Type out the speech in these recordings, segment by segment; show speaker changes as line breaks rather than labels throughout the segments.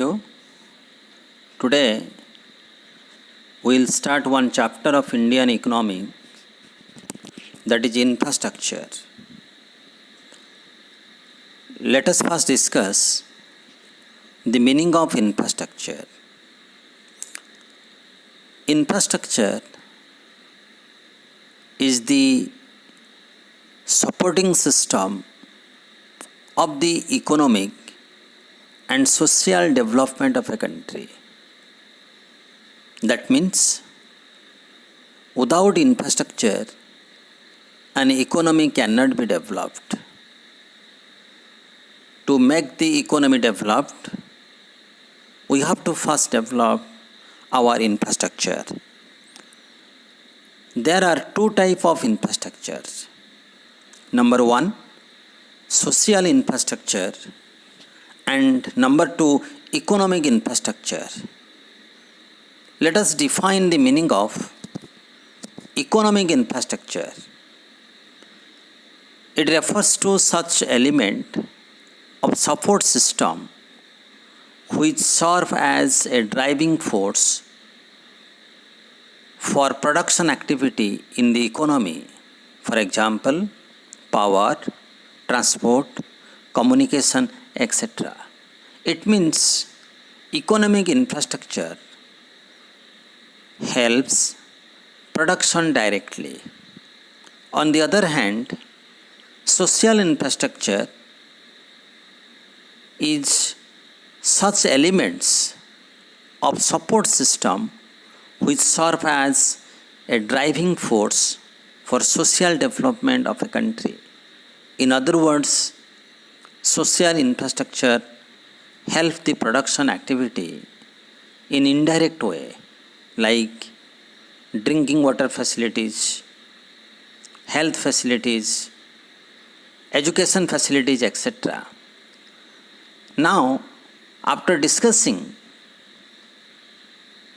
of you. Today we will start one chapter of Indian economy, that is infrastructure. Let us first discuss the meaning of infrastructure. Infrastructure is the supporting system of the economic and social development of a country. That means, without infrastructure, an economy cannot be developed. To make the economy developed, we have to first develop our infrastructure. There are two types of infrastructure. Number one, social infrastructure, and number two, economic infrastructure. Let us define the meaning of economic infrastructure. It refers to such element of support system which serve as a driving force for production activity in the economy. For example, power, transport, communication, etc. It means economic infrastructure helps production directly. On the other hand, social infrastructure is such elements of support system which serve as a driving force for social development of a country. In other words, social infrastructure helps the production activity in indirect way, like drinking water facilities, health facilities, education facilities, etc. Now, after discussing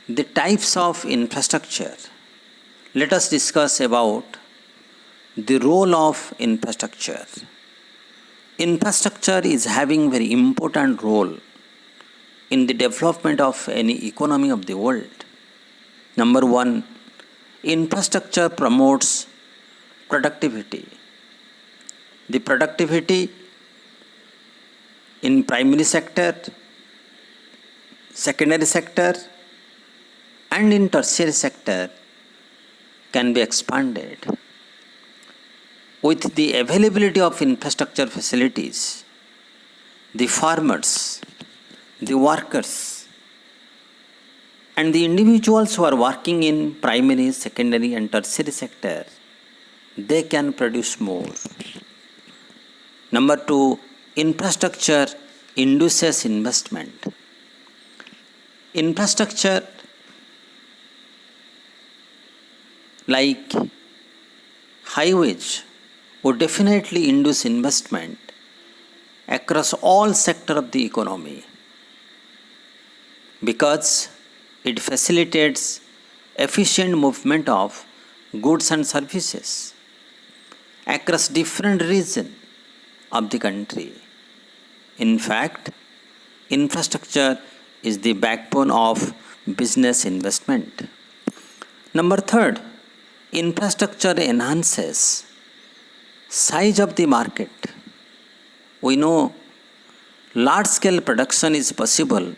the types of infrastructure, let us discuss about the role of infrastructure. Infrastructure is having very important role in the development of any economy of the world. Number one, infrastructure promotes productivity. The productivity in primary sector, secondary sector, and in tertiary sector can be expanded. With the availability of infrastructure facilities, the farmers, the workers, and the individuals who are working in primary, secondary, and tertiary sector, they can produce more. Number two, infrastructure induces investment. Infrastructure like highways would definitely induce investment across all sectors of the economy because it facilitates efficient movement of goods and services across different regions of the country. In fact, infrastructure is the backbone of business investment. Number third, infrastructure enhances size of the market. We know large scale production is possible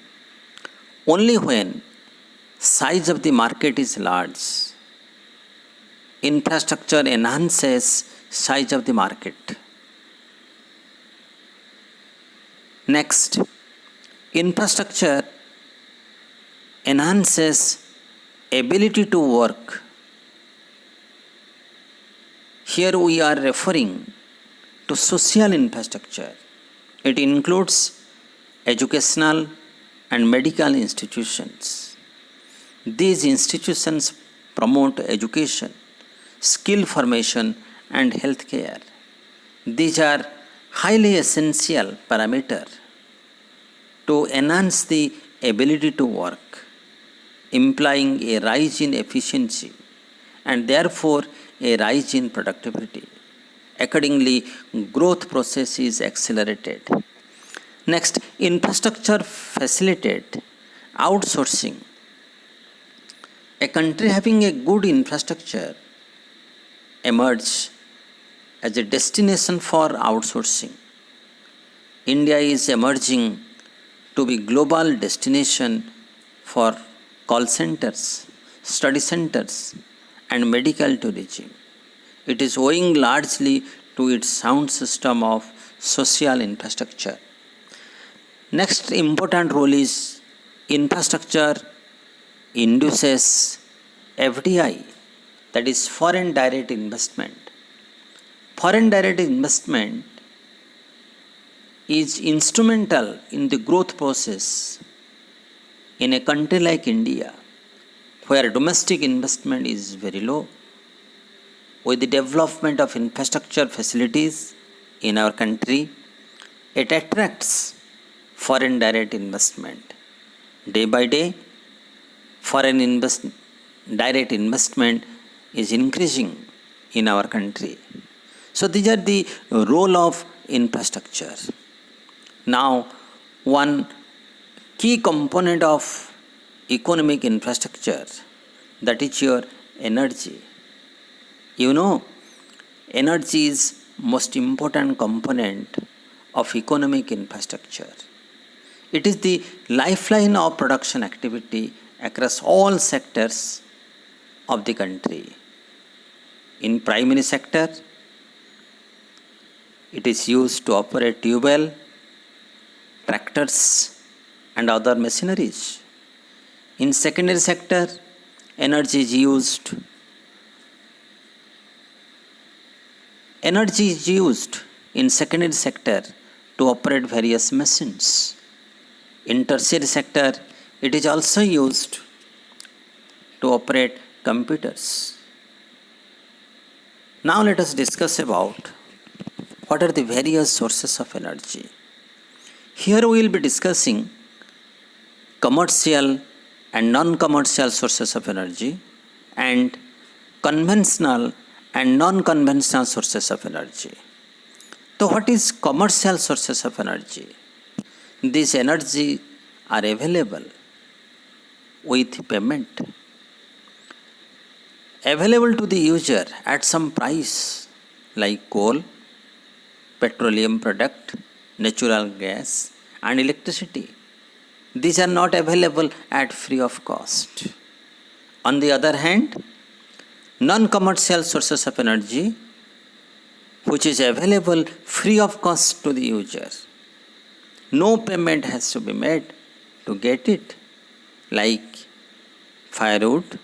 only when size of the market is large. Infrastructure enhances size of the market. Next, infrastructure enhances ability to work. Here we are referring to social infrastructure. It includes educational and medical institutions. These institutions promote education, skill formation, and healthcare. These are highly essential parameters to enhance the ability to work, implying a rise in efficiency and therefore a rise in productivity. Accordingly, growth process is accelerated. Next, infrastructure facilitate outsourcing. A country having a good infrastructure emerges as a destination for outsourcing. India is emerging to be global destination for call centers, study centers, and medical tourism. It is owing largely to its sound system of social infrastructure. Next important role is infrastructure induces FDI, that is foreign direct investment. Foreign direct investment is instrumental in the growth process in a country like India, where domestic investment is very low. With the development of infrastructure facilities in our country, it attracts foreign direct investment. Day by day, foreign direct investment is increasing in our country. So these are the role of infrastructure. Now, one key component of economic infrastructure, that is your energy. You know, energy is most important component of economic infrastructure. It is the lifeline of production activity across all sectors of the country. In primary sector, it is used to operate tube-well, tractors and other machineries. In secondary sector, energy is used in secondary sector to operate various machines. In tertiary sector, it is also used to operate computers. Now let us discuss about what are the various sources of energy. Here we will be discussing commercial and non-commercial sources of energy and conventional and non-conventional sources of energy. So what is commercial sources of energy? These energy are available with payment, available to the user at some price like coal, petroleum product, natural gas and electricity. These are not available at free of cost. On the other hand, non-commercial sources of energy which is available free of cost to the user. No payment has to be made to get it, like firewood,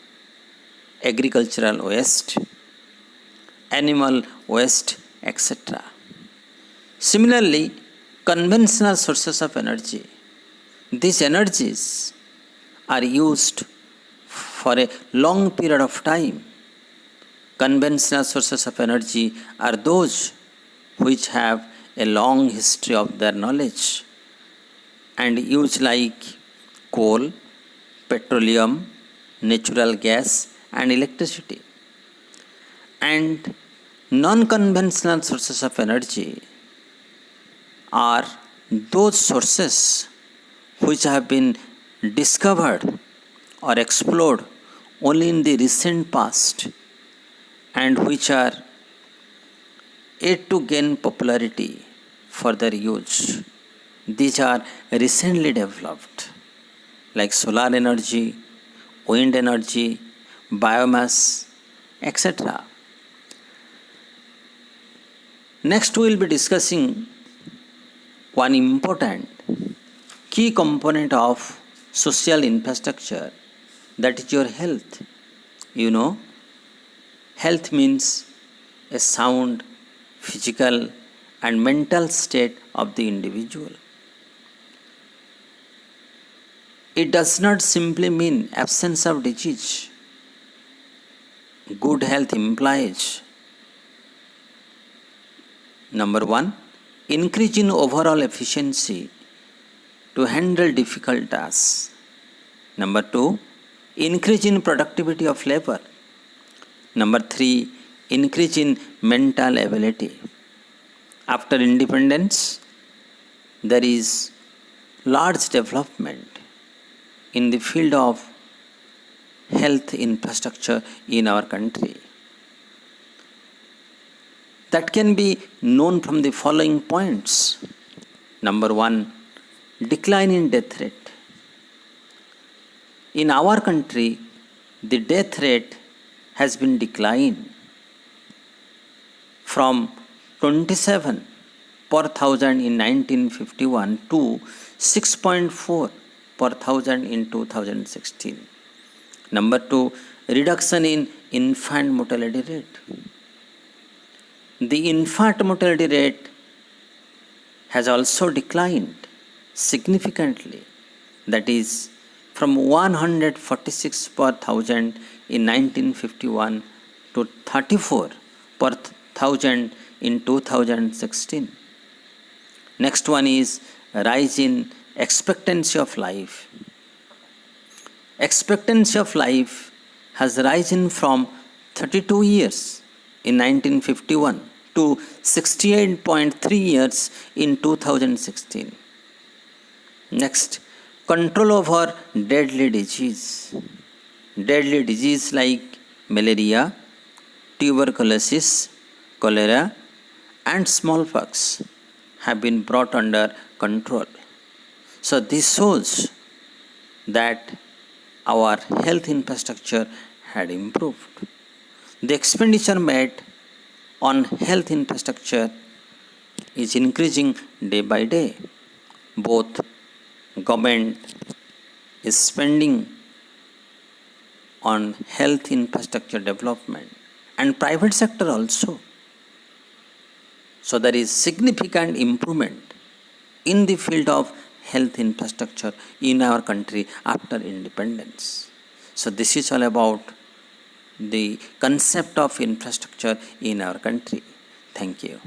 agricultural waste, animal waste, etc. Similarly, conventional sources of energy. These energies are used for a long period of time. Conventional sources of energy are those which have a long history of their knowledge and use like coal, petroleum, natural gas and electricity. And non-conventional sources of energy are those sources which have been discovered or explored only in the recent past and which are yet to gain popularity for their use. These are recently developed like solar energy, wind energy, biomass, etc. Next we will be discussing one important key component of social infrastructure, that is your health. You know, health means a sound physical and mental state of the individual. It does not simply mean absence of disease. Good health implies number one, increase in overall efficiency to handle difficult tasks. Number two, increase in productivity of labor. Number three, increase in mental ability. After independence, there is large development in the field of health infrastructure in our country. That can be known from the following points. Number one, decline in death rate. In our country, the death rate has been declined from 27 per thousand in 1951 to 6.4 per thousand in 2016. Number two, reduction in infant mortality rate. The infant mortality rate has also declined significantly, that is from 146 per thousand in 1951 to 34 per thousand in 2016. Next one is rise in expectancy of life. Expectancy of life has risen from 32 years in 1951 to 68.3 years in 2016. Next, control over deadly disease. Deadly disease like malaria, tuberculosis, cholera, and smallpox have been brought under control. So this shows that our health infrastructure had improved. The expenditure made on health infrastructure is increasing day by day. Both government is spending on health infrastructure development and private sector also. So there is significant improvement in the field of health infrastructure in our country after independence. So this is all about the concept of infrastructure in our country. Thank you.